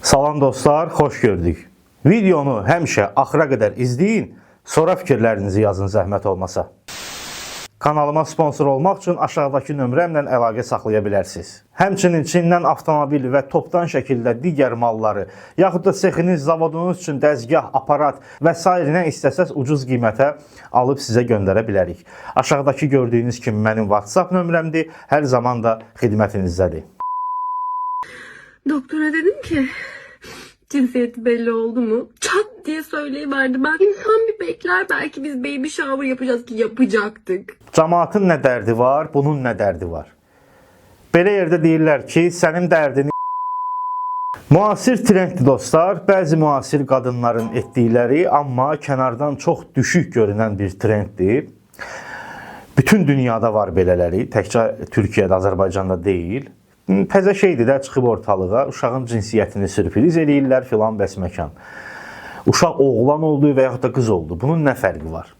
Salam dostlar, xoş gördük. Videonu həmişə axıra qədər izləyin, sonra fikirlərinizi yazın zəhmət olmasa. Kanalıma sponsor olmaq üçün aşağıdakı nömrəmlə əlaqə saxlaya bilərsiniz. Həmçinin Çindən avtomobil və topdan şəkildə digər malları, yaxud da sexiniz, zavodunuz üçün dəzgah, aparat və s. nə istəsəz ucuz qiymətə alıb sizə göndərə bilərik. Aşağıdakı gördüyünüz kimi mənim WhatsApp nömrəmdir, hər zaman da xidmətinizdədir. Doktora dedim ki cinsiyeti belli oldu mu? Çat diye söyleyiverdi. Ben insan bir bekler, belki biz baby shower yapacağız ki yapacaktık. Cəmaatın nə dərdi var, bunun nə dərdi var? Belə yerdə deyirlər ki, sənin dərdini... Müasir trenddir dostlar. Bəzi müasir qadınların etdikləri, amma kənardan çox düşük görünən bir trenddir. Bütün dünyada var belələri, təkcə Türkiyədə, Azərbaycanda deyil. Təzə şeydir də, çıxıb ortalığa, uşağın cinsiyyətini sürpriz eləyirlər filan bəsməkan. Uşaq oğlan oldu və yaxud da qız oldu. Bunun nə fərqi var?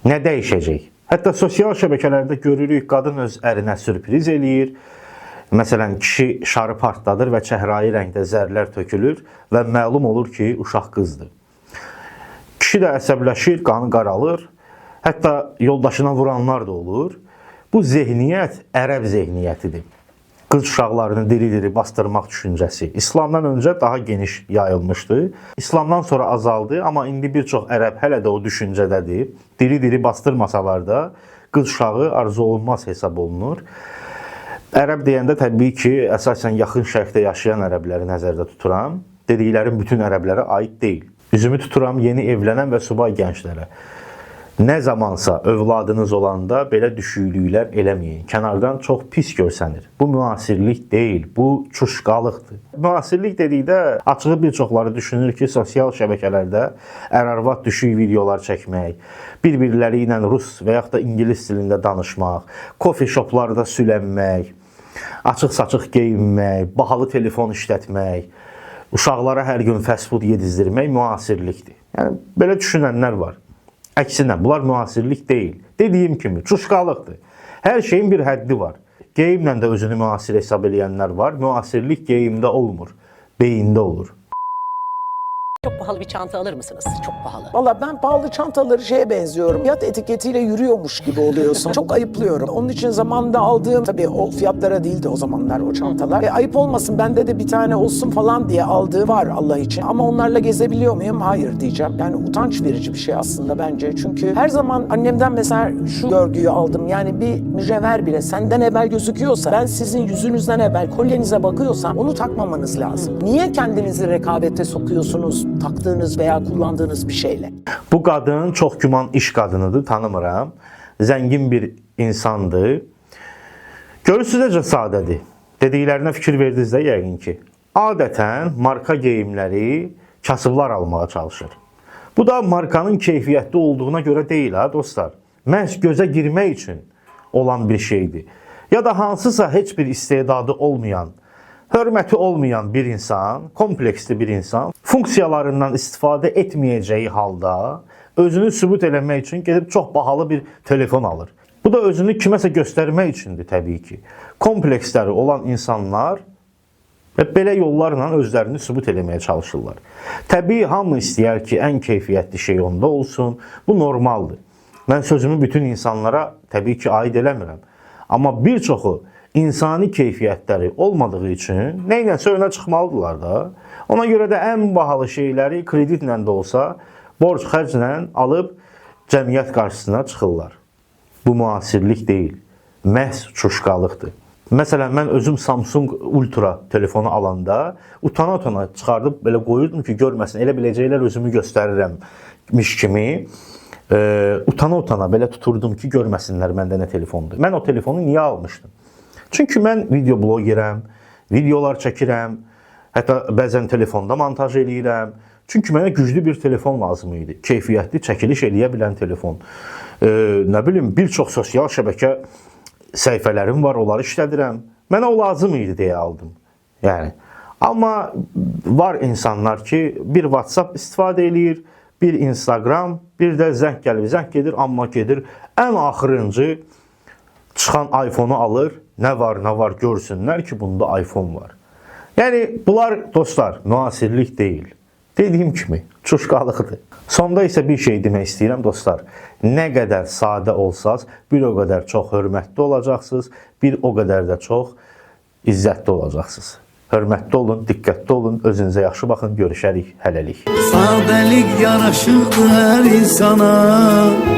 Nə dəyişəcək? Hətta sosial şəbəkələrdə görürük, qadın öz ərinə sürpriz eləyir. Məsələn, kişi şarı partladır və çəhrayı rəngdə zərlər tökülür və məlum olur ki, uşaq qızdır. Kişi də əsəbləşir, qanı qaralır. Hətta yoldaşına vuranlar da olur. Bu zehniyyət ərəb zehniyyətidir. Qız uşaqlarını diri-diri bastırmaq düşüncəsi İslamdan öncə daha geniş yayılmışdı. İslamdan sonra azaldı, amma indi bir çox ərəb hələ də o düşüncədədir. Diri-diri bastırmasalar da qız uşağı arzu olunmaz hesab olunur. Ərəb deyəndə təbii ki, əsasən yaxın şərqdə yaşayan ərəbləri nəzərdə tuturam. Dediklərim bütün ərəblərə aid deyil. Üzümü tuturam yeni evlənən və subay gənclərə. Nə zamansa övladınız olanda belə düşüklüklər eləməyin. Kənardan çox pis görsənir. Bu müasirlik deyil, bu çuşqalıqdır. Müasirlik dedikdə açığı bir çoxları düşünür ki, sosial şəbəkələrdə ər-arvad düşük videolar çəkmək, bir-birləri ilə rus və yaxud da ingilis dilində danışmaq, kofe shoplarda sülənmək, açıq-saçıq geyinmək, bahalı telefon işlətmək, uşaqlara hər gün fast food yedizdirmək müasirlikdir. Yəni, belə düşünənlər var. Əksinə, bunlar müasirlik deyil. Dediyim kimi, çuşqalıqdır. Hər şeyin bir həddi var. Geyimlə də özünü müasir hesab edənlər var. Müasirlik geyimdə olmur, beyində olur. Çok pahalı bir çanta alır mısınız? Çok pahalı. Valla ben pahalı çantaları şeye benziyorum. Fiyat etiketiyle yürüyormuş gibi oluyorsun. Çok ayıplıyorum. Onun için zamanında aldığım, tabii o fiyatlara değildi o zamanlar o çantalar. Ayıp olmasın, bende de bir tane olsun falan diye aldığım var Allah için. Ama onlarla gezebiliyor muyum? Hayır diyeceğim. Yani utanç verici bir şey aslında bence. Çünkü her zaman annemden mesela şu görgüyü aldım. Yani bir mücevher bile senden evvel gözüküyorsa, ben sizin yüzünüzden evvel kolyenize bakıyorsam onu takmamanız lazım. Niye kendinizi rekabete sokuyorsunuz? Taktığınız veya kullandığınız bir şeyle. Bu qadın çox güman iş qadınıdır, tanımıram. Zəngin bir insandır. Görürsünüz necə sadədir. Dediklərinə fikir verdiniz də yəqin ki. Adətən marka geyimləri kasıblar almağa çalışır. Bu da markanın keyfiyyətli olduğuna görə deyil ha dostlar. Məhz gözə girmək üçün olan bir şeydir. Ya da hansısa heç bir istedadı olmayan, hörməti olmayan bir insan, kompleksli bir insan, funksiyalarından istifadə etməyəcəyi halda özünü sübut eləmək üçün gedib çox bahalı bir telefon alır. Bu da özünü kiməsə göstərmək üçündür təbii ki. Kompleksləri olan insanlar belə yollarla özlərini sübut eləməyə çalışırlar. Təbii hamı istəyər ki, ən keyfiyyətli şey onda olsun. Bu normaldır. Mən sözümü bütün insanlara təbii ki, aid eləmirəm. Amma bir çoxu insani keyfiyyətləri olmadığı üçün neyləsə önə çıxmalıdırlar da. Ona görə də ən bahalı şeyləri kreditlə də olsa, borc xərclə alıb cəmiyyət qarşısına çıxırlar. Bu müasirlik deyil, məhz çuşqalıqdır. Məsələn, mən özüm Samsung Ultra telefonu alanda utana-utana çıxardıb belə qoyurdum ki, görməsin, elə biləcəklər özümü göstərirəmmiş kimi. Utana-utana belə tuturdum ki, görməsinlər məndə nə telefondur. Mən o telefonu niyə almışdım? Çünki mən video blogerəm, videolar çəkirəm, hətta bəzən telefonda montaj eləyirəm. Çünki mənə güclü bir telefon lazım idi. Keyfiyyətli çəkiliş eləyə bilən telefon. Nə bilim, bir çox sosial şəbəkə səhifələrim var, onları işlədirəm. Mənə o lazım idi deyə aldım. Yəni, amma var insanlar ki, bir WhatsApp istifadə eləyir, bir Instagram, bir də zəng gəlib, zəng gedir, amma gedir. Ən axırıncı çıxan iPhone-u alır. Nə var görsünlər ki, bunda iPhone var. Yəni bunlar dostlar müasirlik deyil. Dediyim kimi çuşqalıqdır. Sonda isə bir şey demək istəyirəm dostlar. Nə qədər sadə olsaz, bir o qədər çox hörmətli olacaqsınız, bir o qədər də çox izzətli olacaqsınız. Hörmətli olun, diqqətli olun, özünüzə yaxşı baxın, görüşərik, hələlik. Sadəlik yaraşıqdır hər insana.